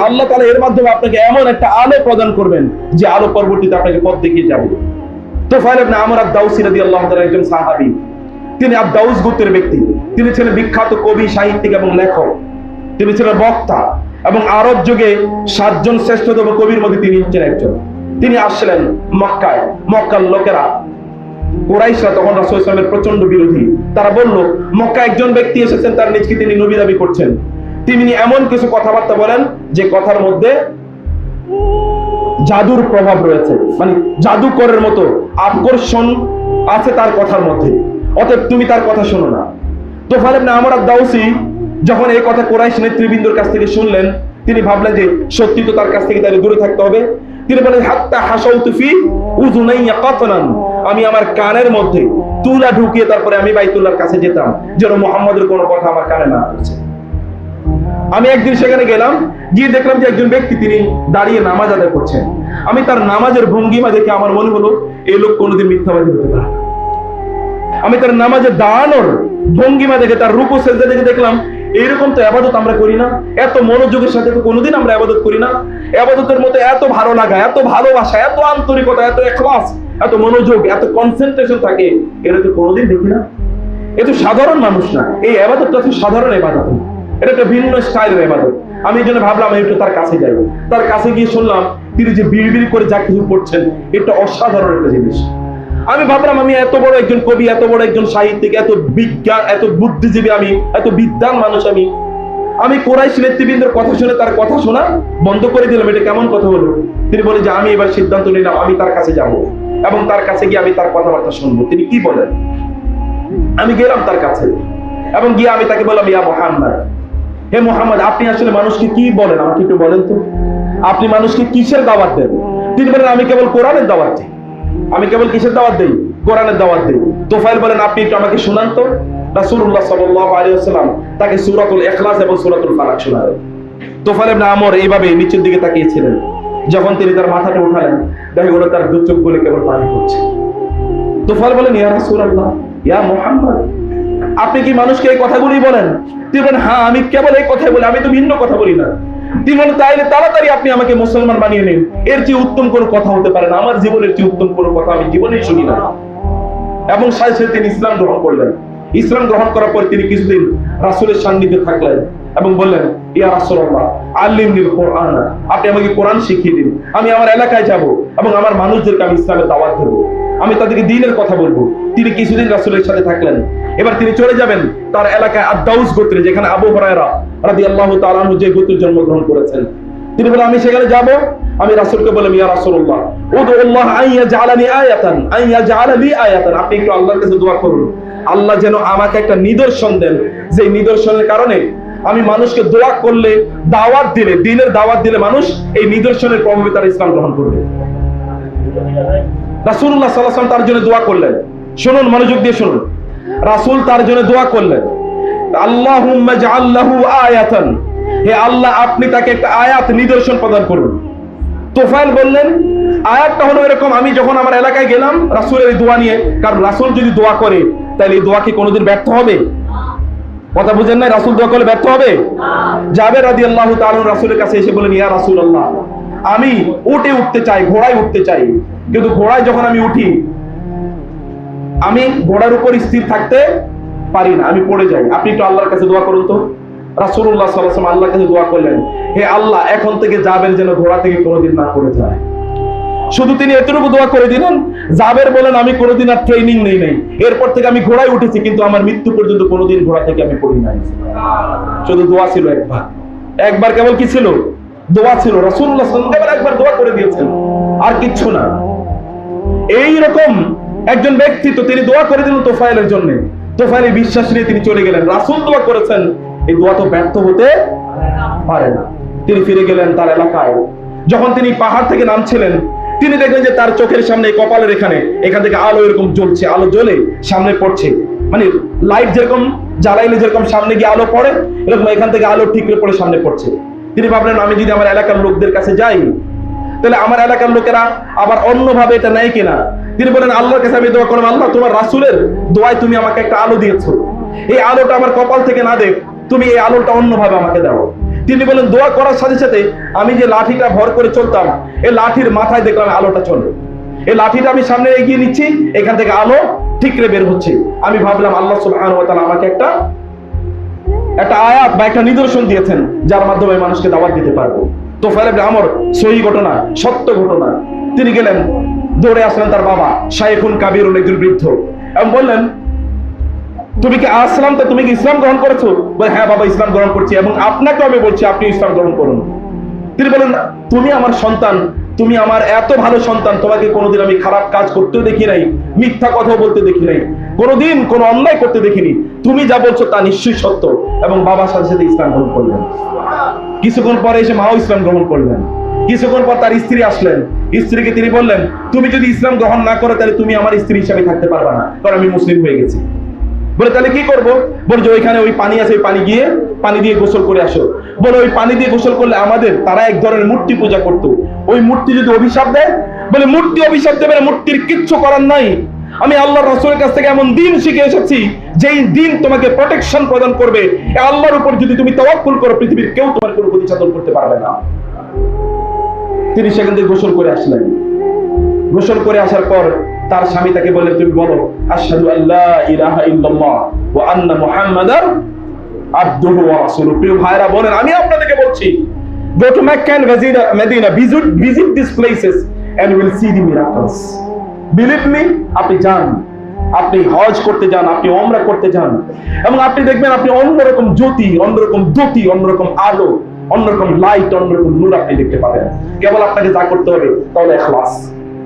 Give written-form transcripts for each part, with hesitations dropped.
আল্লাহ তাআলা এর মাধ্যমে আপনাকে এমন একটা আলো প্রদান করবেন যে আলো পরবর্তীতে আপনাকে পথ দেখিয়ে যাবে। তুফাইল ইবনে আমর আদ-দাউসী রাদিয়াল্লাহু তাআলা একজন সাহাবী, তিনি আদ-দাউস গোত্রের ব্যক্তি। তিনি ছিলেন বিখ্যাত কবি, সাহিত্যিক এবং লেখক। তিনি ছিলেন বক্তা এবং আরব যুগে 7 জন শ্রেষ্ঠতম কবির মধ্যে তিনি হচ্ছেন একজন। তিনি আসলেন মক্কায়। মক্কার লোকেরা, কুরাইশরা তখন রাসূল সাল্লাল্লাহু আলাইহি ওয়াসাল্লামের প্রচন্ড বিরোধী। তারা বলল, মক্কায় একজন ব্যক্তি এসেছেন, তার নিজকে তিনি নবী দাবি করছেন। তিনি এমন কিছু কথাবার্তা বলেন যে কথার মধ্যে জাদুর প্রভাব রয়েছে, মানে জাদুকরের মতো আকর্ষণ আছে তার কথার মধ্যে, অতএব তুমি তার কথা শোনো না। তুফাইল ইবনে আমর আদ-দাউসী যখন এই কথা কুরাইশ নেতৃবৃন্দর কাছ থেকে শুনলেন, তিনি ভাবলেন যে সত্যি তো তার কাছ থেকে তাকে দূরে থাকতে হবে। তিনি বলেন, হাত্তা হাসাউতু ফি উযুনাইয়া কাতনান, আমি আমার কানের মধ্যে তুলা ঢুকিয়ে তারপরে আমি বাইতুল্লাহর কাছে যেতাম, যেন মুহাম্মদের কোনো কথা আমার কানে না আসে। আমি একদিন সেখানে গেলাম, গিয়ে দেখলাম যে একজন ব্যক্তি তিনি দাঁড়িয়ে নামাজ আদায় করছেন। আমি তার নামাজের ভঙ্গিমা দেখে আমার মনে হলো এই লোক কোনোদিন মিথ্যাবাদী হতে পারে না। আমি তার নামাজে দাঁড়ানোর ভঙ্গিমা দেখে, তার রুকু সেজদা দেখে দেখলাম এইরকম তো ইবাদত আমরা করি না, এত মনোযোগের সাথে তো কোনোদিন আমরা ইবাদত করি না। ইবাদতের মধ্যে এত ভালো লাগা, এত ভালোবাসা, এত আন্তরিকতা, এত ইখলাস, এত মনোযোগ, এত কনসেন্ট্রেশন থাকে, এটা তো কোনোদিন দেখি না। এ তো সাধারণ মানুষ না, এই ইবাদতটা তো সাধারণ ইবাদত, এটা একটা ভিন্ন স্টাইলের ইবাদত। আমি এই জন্য ভাবলাম আমি একটু তার কাছে যাই। তার কাছে গিয়ে শুনলাম তিনি যে বিড়বিড় করে যা কিছু পড়ছেন, এটা অসাধারণ একটা জিনিস। আমি ভাবলাম আমি এত বড় একজন কবি, এত বড় একজন সাহিত্যিক, এত বিজ্ঞান, এত বুদ্ধিজীবী, আমি এত বিদ্বান মানুষ, আমি কুরাইশ নেতৃবৃন্দের কথা শুনে তার কথা শোনা বন্ধ করে দিলাম। এটা কেমন কথা হলো? তিনি বলে যে আমি এবার সিদ্ধান্ত নিলাম আমি তার কাছে যাব এবং তার কাছে গিয়ে আমি তার কথাবার্তা শুনবো, তিনি কি বলেন। আমি গেলাম তার কাছে এবং গিয়ে আমি তাকে বললাম, ইয়া মুহাম্মদ, হে মুহাম্মদ, আপনি আসলে মানুষকে কি বলেন আমাকে একটু বলেন তো, আপনি মানুষকে কিসের দাওয়াত দেন? তিনি বলেন, আমি কেবল কোরআনের দাওয়াত দিই। আমি কেবল কিসের দাওয়াত দেই? কোরআনের দাওয়াত দেই। তুফাইল বলেন, আপনি একটু আমাকে শোনান তো। রাসূলুল্লাহ সাল্লাল্লাহু আলাইহি ওয়াসাল্লাম তাকে সূরাতুল ইখলাস এবং সূরাতুল ফালাক শোনালেন। তুফাইল ইবনে আমর এইভাবে নিচের দিকে তাকিয়েছিলেন। যখন তিনি তার মাথাটা উঠালেন, দেখা গেল তার দু চোখগুলো কেবল পানি পড়ছে। তুফাইল বলেন, ইয়া রাসূলুল্লাহ, ইয়া মুহাম্মদ, আপনি কি মানুষকে এই কথাগুলি বলেন? তিনি বলেন, হ্যাঁ, আমি কেবল এই কথাই বলি, আমি তো ভিন্ন কথা বলি না। তিনি বলেন, তাইলে তাড়াতাড়ি আপনি আমাকে মুসলমান বানিয়ে নিন, এর চেয়ে উত্তম কোনো কথা হতে পারে না, আমার জীবনের চেয়ে উত্তম কোনো কথা আমি জীবনেই শুনি না। এবং সাথে সাথে তিনি ইসলাম গ্রহণ করলেন। ইসলাম গ্রহণ করার পর তিনি কিছুদিন রাসূলের সান্নিধ্যে থাকলেন এবং বললেন, ইয়া রাসূলুল্লাহ, আল্লিমনিল কুরআন, আপনি আমাকে কোরআন শিখিয়ে দিন। আমি আমার এলাকায় যাব এবং আমার মানুষদেরকে আমি ইসলামের দাওয়াত দেব, আমি তাদেরকে দ্বীনের কথা বলবো। তিনি কিছুদিন রাসূলের সাথে থাকলেন। এবার তিনি চলে যাবেন তার এলাকায় আদ-দাউস গোত্রে, যেখানে আবু হুরায়রা রাদিয়াল্লাহু তাআলা আনহু যে গোত্রে জন্মগ্রহণ করেছেন। তিনি বলেন, আমি সেখানে যাব। আমি রাসূলকে বললাম, ইয়া রাসূলুল্লাহ, উদুল্লাহ আন ইয়াজআলানি আয়াতান, আন ইয়াজআলানি আয়াতান, আপনি একটু আল্লাহর কাছে দোয়া করুন, আল্লাহ যেন আমাকে একটা নিদর্শন দেন, যে নিদর্শনের কারণে আমি মানুষকে দোয়া করলে, দাওয়াত দিলে, দ্বীনের দাওয়াত দিলে মানুষ এই নিদর্শনের প্রভাবে তারা ইসলাম গ্রহণ করবে। রাসূলুল্লাহ সাল্লাল্লাহু আলাইহি ওয়াসাল্লাম তার জন্য দোয়া করলেন। শুনুন, মনোযোগ দিয়ে শুনুন। রাসূল তার জন্য দোয়া করলেন, আল্লাহুম্মা জাআল লাহু আয়াতান, হে আল্লাহ আপনি তাকে একটা আয়াত, নিদর্শন প্রদান করুন। তুফাইল বললেন, আয়াতটা হলো এরকম, আমি যখন আমার এলাকায় গেলাম রাসূলের এই দোয়া নিয়ে, কারণ রাসূল যদি দোয়া করে তাহলে এই দোয়া কি কোনোদিন ব্যর্থ হবে? কথা বুঝেন না? রাসূল দোয়া করলে ব্যর্থ হবে? জাবের রাদিয়াল্লাহু তাআলা রাসূলের কাছে এসে বলেন, ইয়া রাসূলুল্লাহ, আমি উটে উঠতে চাই, ঘোড়ায় উঠতে চাই, কিন্তু ঘোড়ায় যখন আমি উঠি, আমি ঘোড়ার উপর স্থির থাকতে পারি না, আমি পড়ে যাই, আপনি একটু আল্লাহর কাছে দোয়া করুন তো। রাসূলুল্লাহ সাল্লাল্লাহু আলাইহি ওয়াসাল্লাম আল্লাহর কাছে দোয়া করলেন, হে আল্লাহ, এখন থেকে জাবের যেন ঘোড়া থেকে কোনোদিন না পড়ে যায়। শুধু তিনি এতটুকু দোয়া করে দিলেন। জাবের বলেন, আমি কোনোদিন আর ট্রেনিং নেই নাই, এরপর থেকে আমি ঘোড়ায় উঠেছি, কিন্তু আমার মৃত্যু পর্যন্ত কোনোদিন ঘোড়া থেকে আমি পড়ি নাই। শুধু দোয়া ছিল একবার, একবার কেবল কি ছিল? দোয়া ছিল। রাসূলুল্লাহ সাল্লাল্লাহু আলাইহি ওয়াসাল্লাম একবার দোয়া করে দিয়েছেন, আর কিচ্ছু না। এইরকম একজন ব্যক্তিত্ব, তিনি দোয়া করে দিলেন তুফাইলের জন্য। তুফাইলের বিশ্বাস নিয়ে তিনি চলে গেলেন। রাসূল দোয়া করেছেন, এই দোয়া তো ব্যর্থ হতে পারে না। তিনি ফিরে গেলেন তার এলাকায়। যখন তিনি পাহাড় থেকে নামছিলেন, তিনি দেখলেন যে তার চোখের সামনে, কপালের এখান থেকে আলো এরকম জ্বলছে, আলো জ্বলে সামনে পড়ছে, মানে লাইট যেরকম জ্বালাইলে যেরকম সামনে গিয়ে আলো পড়ে, এরকম এখান থেকে আলো ঠিকরে পড়ে সামনে পড়ছে। তিনি ভাবলেন, আমি যদি আমার এলাকার লোকদের কাছে যাই, তাহলে আমার এলাকার লোকেরা আবার অন্যভাবে এটা নেয় কিনা। তিনি বলেন, আল্লাহর কাছে আমি দোয়া করলাম, আল্লাহ, তোমার রাসূলের দোয়ায় তুমি আমাকে একটা আলো দিয়েছো, এই আলোটা আমার কপাল থেকে না দেখ, তুমি এই আলোটা অন্যভাবে আমাকে দাও। তিনি বলেন দোয়া করার সাথে সাথে আমি যে লাঠিটা ভর করে চলতাম, এই লাঠির মাথায় দেখলাম আলোটা চলে। এই লাঠিটা আমি সামনে এগিয়ে নিচ্ছি, এখান থেকে আলো ঠিকরে বের হচ্ছে। আমি ভাবলাম আল্লাহ সুবহানাহু ওয়া তাআলা আমাকে একটা আয়াত বা একটা নিদর্শন দিয়েছেন, যার মাধ্যমে মানুষকে দাওয়াত দিতে পারবো। তোফায়েল ইবনে আমর, সহি ঘটনা, সত্য ঘটনা। তিনি গেলেন, দৌড়ে আসলেন তার বাবা শাইখুন কাবীরুন, একজন বৃদ্ধ, এবং বললেন, তুমি কি আসলাম, তো তুমি কি ইসলাম গ্রহণ করেছো? বলে, হ্যাঁ বাবা, ইসলাম গ্রহণ করছি, এবং আপনাকে আমি বলছি আপনি ইসলাম গ্রহণ করুন। তিনি বলেন, তুমি আমার সন্তান, তুমি আমার এত ভালো সন্তান, তোমাকে কোনোদিন আমি খারাপ কাজ করতেও দেখি নাই, মিথ্যা কথা বলতে দেখি নাই, কোনোদিন কোনো অন্যায় করতে দেখিনি, তুমি যা বলছো তা নিশ্চয়ই সত্য। এবং বাবার সাথে সাথে ইসলাম গ্রহণ করলেন। কিছুক্ষণ পরে এসে মাও ইসলাম গ্রহণ করলেন। কিছুক্ষণ পর তার স্ত্রী আসলেন, স্ত্রীকে তিনি বললেন, তুমি যদি ইসলাম গ্রহণ না করো তাহলে তুমি আমার স্ত্রী হিসাবে থাকতে পারবে না, কারণ আমি মুসলিম হয়ে গেছি। বলে, তাহলে কি করবো? বলে, যে ওইখানে ওই পানি আছে, ওই পানি দিয়ে গোসল করে আসো। বলে, ওই পানি দিয়ে গোসল করলে তারা এক ধরনের মূর্তি পূজা করতো, ওই মূর্তি যদি অভিশাপ দেয়, বলে মূর্তি অভিশাপ দেবে না, মূর্তির কিচ্ছু করার নাই। আমি আল্লাহর রাসূলের কাছ থেকে এমন দিন শিখে এসেছি যেই দিন তোমাকে প্রোটেকশন প্রদান করবে। আল্লাহর উপর যদি তুমি তাওয়াক্কুল করো, পৃথিবীর কেউ তোমার কোনো ক্ষতি সাধন করতে পারবে না। তিনি সেখান থেকে গোসল করে আসলেন। গোসল করে আসার পর তার স্বামী তাকে বললেন, তুমি বলো আশহাদু আল্লা ইলাহা ইল্লাল্লাহ ওয়া আন্না মুহাম্মাদার আবদুহু ওয়া রাসূলুহু। প্রিয় ভাইরা বোনেরা, আমি আপনাদেরকে বলছি, go to Mecca and Medina, visit these places and you will see the miracles. Believe me, আপনি যান, আপনি হজ করতে যান, আপনি উমরা করতে যান, এবং আপনি দেখবেন আপনি অন্যরকম জ্যোতি, অন্যরকম দ্যুতি, অন্যরকম আলো, অন্যরকম লাইট, অন্যরকম নূর আপনি দেখতে পাবেন। কেবল আপনাকে যা করতে হবে তাহলে ইখলাস।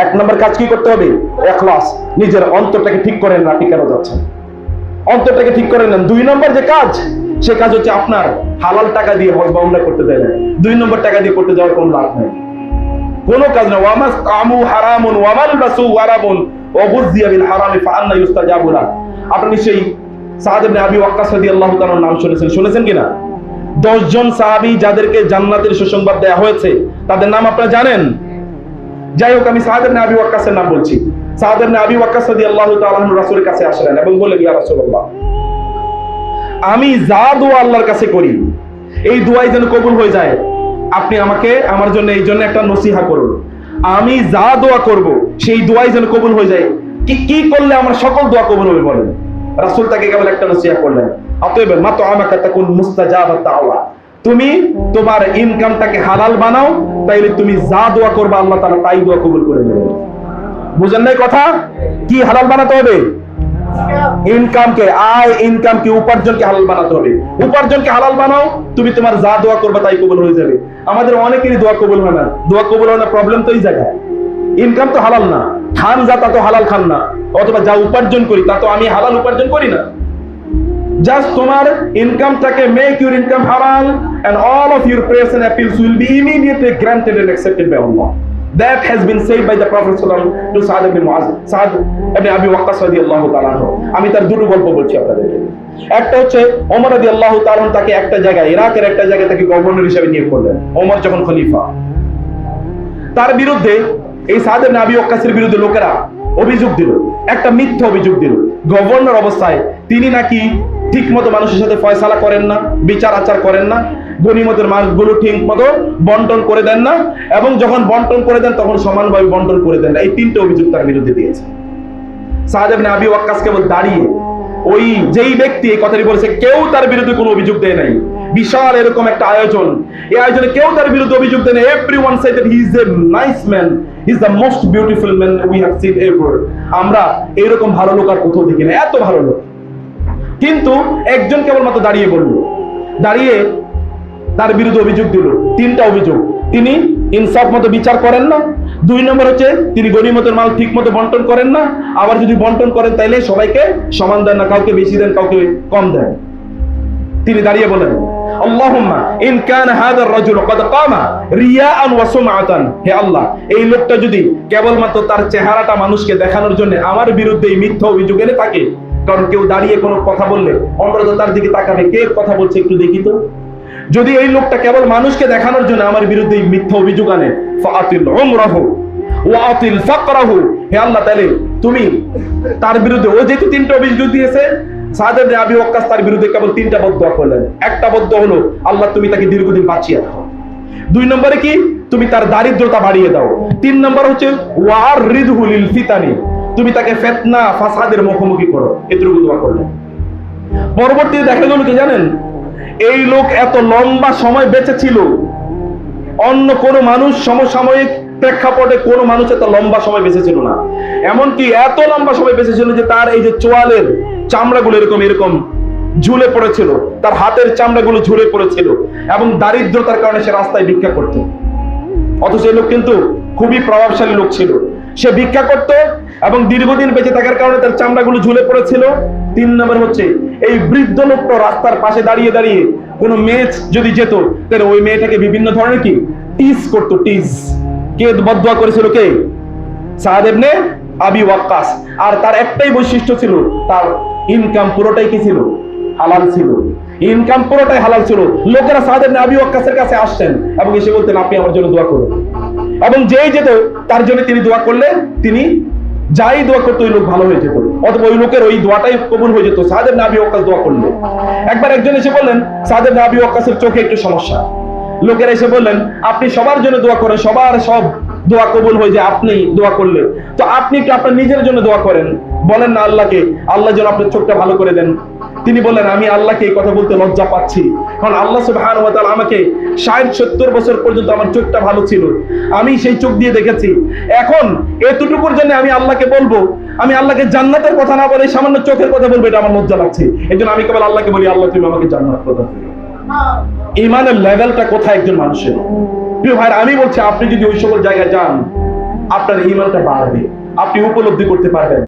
এক নম্বর কাজ কি করতে হবে? ইখলাস। নিজের অন্তরটাকে ঠিক করে নেন, আপনি কেন যাচ্ছেন, অন্তরটাকে ঠিক করে নেন। দুই নম্বর যে কাজ, সে কাজ হচ্ছে আপনার হালাল টাকা দিয়ে হজ বা উমরা করতে যাবেন। দুই নম্বর টাকা দিয়ে করতে যাওয়ার কোনো লাভ নেই, কোনো কাজ না। ওয়ামাস কামু হারামুন ওয়ামাল বাসু ওয়ারাবুন ওয়াগুযিয়া বিল হারামি ফাআন্না ইউস্তাজাবু লা। আপনি সেই সাদ ইবনে আবি ওয়াক্কাস রাদিয়াল্লাহু তাআলার নাম শুনেছেন কিনা? 10 জন সাহাবী যাদেরকে জান্নাতের সুসংবাদ দেয়া হয়েছে, তাদের নাম আপনারা জানেন? যাই হোক, আমি সাদ ইবনে আবি ওয়াক্কাসের নাম বলছি। সাদ ইবনে আবি ওয়াক্কাস রাদিয়াল্লাহু তাআলা আনহু রাসূলের কাছে আসলেন এবং বললেন, ইয়া রাসূলুল্লাহ, আমি যা দোয়া আল্লাহর কাছে করি, এই দোয়াই যেন কবুল হয়ে যায়, আপনি আমাকে আমার জন্য এই জন্য একটা নসিহা করুন। আমি যা দোয়া করব সেই দোয়াই যেন কবুল হয়ে যায়, কি করলে আমার সকল দোয়া কবুল হবে বলেন? রাসূল তাকে কেবল একটা নসিহা করলেন, আতাইবা মা তুআমাকা তাকুন মুস্তাজাবাত দাওয়া। তুমি তোমার ইনকামটাকে হালাল বানাও, তাইলে তুমি যা দোয়া করবে আল্লাহ তাআলা তাই দোয়া কবুল করে নেবেন। বুঝেন নাই কথা? কি হালাল বানাতে হবে? ইনকামকে, ইনকামকে, উপার্জনকে হালাল বানাতে হবে। উপার্জনকে হালাল বানাও, তুমি তোমার যা দোয়া করবে তাই কবুল হয়ে যাবে। আমাদের অনেকেরই দোয়া কবুল হয় না। দোয়া কবুল হয় না, প্রবলেম তো এই জায়গায়। ইনকাম তো হালাল না, খান যা তা তো হালাল খান না, অথবা যা উপার্জন করি তা তো আমি হালাল উপার্জন করি না। জাস্ট তোমার ইনকামটাকে মেক ইউর ইনকাম হালাল and all of your prayers and appeals will be immediately granted and accepted by Allah. That has been said by the Prophet sallallahu alaihi wasallam to Sa'd ibn Mu'adh, Sa'd ibn Abi Waqqas radiyallahu ta'ala anhu. আমি তার দুটো গল্প বলছি আপনাদেরকে। একটা হচ্ছে ওমর রাদিয়াল্লাহু তাআলা তাকে একটা জায়গায়, ইরাকের একটা জায়গায় তাকে গভর্নর হিসেবে নিয়োগ করলেন, ওমর যখন খলিফা। তার বিরুদ্ধে, এই সা'দ ইবনে আবি ওয়াক্কাসের বিরুদ্ধে লোকেরা অভিযোগ দিল, একটা মিথ্যা অভিযোগ দিল। গভর্নর অবস্থায় তিনি নাকি ঠিকমতো মানুষের সাথে ফয়সালা করেন না, বিচার আচার করেন না, গনিমতের মালগুলো ঠিক মতো বন্টন করে দেন না, এবং যখন বন্টন করে দেন তখন সমানভাবে বন্টন করে দেন না। এই তিনটে অভিযোগ তার বিরুদ্ধে দিয়েছে। সা'দ ইবনে আবি ওয়াক্কাস কেবল দাঁড়িয়ে, ওই যেই ব্যক্তি এই কথাটি বলেছে, কেউ তার বিরুদ্ধে কোনো অভিযোগ দেয় নাই। বিশাল এরকম একটা আয়োজন, এই আয়োজনে কেউ তার বিরুদ্ধে অভিযোগ দেয় না। Everyone said that he is a nice man, he is the most beautiful man we have seen ever. আমরা এরকম ভালো লোক আর কোথাও দেখি না, এত ভালো লোক। কিন্তু একজন কেবলমাত্র দাঁড়িয়ে বলল, দাঁড়িয়ে তার বিরুদ্ধে অভিযোগ দিল, তিনটা অভিযোগ। তিনি ইনসাফ মতো বিচার করেন না, দুই নম্বর হচ্ছে তিনি গনিমতের মাল ঠিক মতো বন্টন করেন না, আবার যদি বন্টন করেন তাইলে সবাইকে সমান দেন না, কাউকে বেশি দেন, কাউকে কম দেন। তিনি দাঁড়িয়ে বলেন, আল্লাহুম্মা ইন কানা হাযার রাজুল ক্বাদ কামা রিয়াআন ওয়া সুমআতান, হে আল্লাহ, এই লোকটা যদি কেবলমাত্র তার চেহারাটা মানুষকে দেখানোর জন্য আমার বিরুদ্ধে এই মিথ্যা অভিযোগ এনে থাকে, কারণ কেউ দাঁড়িয়ে কোনো কথা বললে অন্তত তার দিকে তাকাবে, কে কথা বলছে একটু দেখি তো। যদি এই লোকটা কেবল মানুষকে দেখানোর জন্য আমার বিরুদ্ধে মিথ্যা অভিযোগ আনে, ফাআতিল উমরাহু ওয়া আতিল ফাকরাহু, হে আল্লাহ, তাহলে তুমি তার বিরুদ্ধে, ও যেহেতু তিনটা অভিযোগ দিয়েছে, সাদ ইবনে আবি ওয়াক্কাস তার বিরুদ্ধে কেবল 3টা বদদোয়া করলেন। একটা বদদোয়া হলো, আল্লাহ তুমি তাকে দীর্ঘদিন বাঁচিয়ে রাখো। 2 নম্বরে কি, তুমি তার দারিদ্রতা বাড়িয়ে দাও। 3 নম্বর হচ্ছে ওয়ারিদহু লিল ফিতানি, তুমি তাকে ফিতনা ফাসাদের মুখোমুখি করো। এতটুকু দোয়া করলেন। পরবর্তীতে দেখা গেল কি জানেন, এই লোক এত লম্বা সময় বেঁচে ছিল, অন্য কোন মানুষ সমসাময়িক প্রেক্ষাপটে কোন মানুষ এত লম্বা সময় বেঁচে ছিল না। এমনকি এত লম্বা সময় বেঁচে ছিল যে তার এই যে চোয়ালের চামড়াগুলো এরকম এরকম ঝুলে পড়েছিল, তার হাতের চামড়াগুলো ঝুলে পড়েছিল, এবং দারিদ্রতার কারণে সে রাস্তায় ভিক্ষা করত। অথচ এই লোক কিন্তু খুবই প্রভাবশালী লোক ছিল, সে ভিক্ষা করত এবং দীর্ঘদিন বেঁচে থাকার কারণে তার চামড়াগুলো ঝুলে পড়েছিল। 3 নম্বর হচ্ছে, এই বৃদ্ধ লোকটা রাস্তার পাশে দাঁড়িয়ে দাঁড়িয়ে কোনো মেয়ে যদি যেত, তাহলে ওই মেয়েটাকে বিভিন্ন ধরনের কি টিজ করতো, টিজ। কে বদদোয়া করেছিল? কে? সাদ ইবনে আবি ওয়াক্কাস। আর তার একটাই বৈশিষ্ট্য ছিল, তার ইনকাম পুরোটাই কি ছিল? হালাল ছিল। ইনকাম পুরোটাই হালাল ছিল। লোকেরা সাদ ইবনে আবি ওয়াক্কাসের কাছে আসতেন এবং এসে বলতেন, আপনি আমার জন্য দোয়া করুন। এবং যেই যেত তার জন্য তিনি দোয়া করলে, তিনি যাই দোয়া করতো ওই লোক ভালো হয়ে যেত, অথবা ওই লোকের ওই দোয়াটাই কবুল হয়ে যেত সাদ ইবনে আবি ওয়াক্কাস দোয়া করলে। একবার একজন এসে বললেন, সাদ ইবনে আবি ওয়াক্কাসের চোখে একটু সমস্যা। লোকেরা এসে বললেন, আপনি সবার জন্য দোয়া করেন, সবার সব দোয়া কবুল হয়ে যায় আপনি দোয়া করলে, তো আপনি একটু আপনার নিজের জন্য দোয়া করেন, বলেন না আল্লাহকে, আল্লাহ যেন আপনার চোখটা ভালো করে দেন। তিনি বললেন, আমি আল্লাহকে এই কথা বলতে লজ্জা পাচ্ছি, কারণ আল্লাহ সুবহানাহু ওয়া তাআলা আমাকে 60-70 বছর পর্যন্ত আমার চোখটা ভালো ছিল, আমি সেই চোখ দিয়ে দেখেছি। এখন এতটুকুর জন্য আমি আল্লাহকে বলবো, আমি আল্লাহকে জান্নাতের কথা না বলে সামান্য চোখের কথা বলবো, এটা আমার লজ্জা লাগছে। এজন্য আমি কেবল আল্লাহকে বলি, আল্লাহ তুমি আমাকে জান্নাত প্রদান করো। ঈমানের লেভেলটা কোথায় একজন মানুষের? প্রিয় ভাই, আমি বলছি, আপনি যদি ওই সকল জায়গায় যান, আপনার ঈমানটা বাড়বে, আপনি উপলব্ধি করতে পারবেন।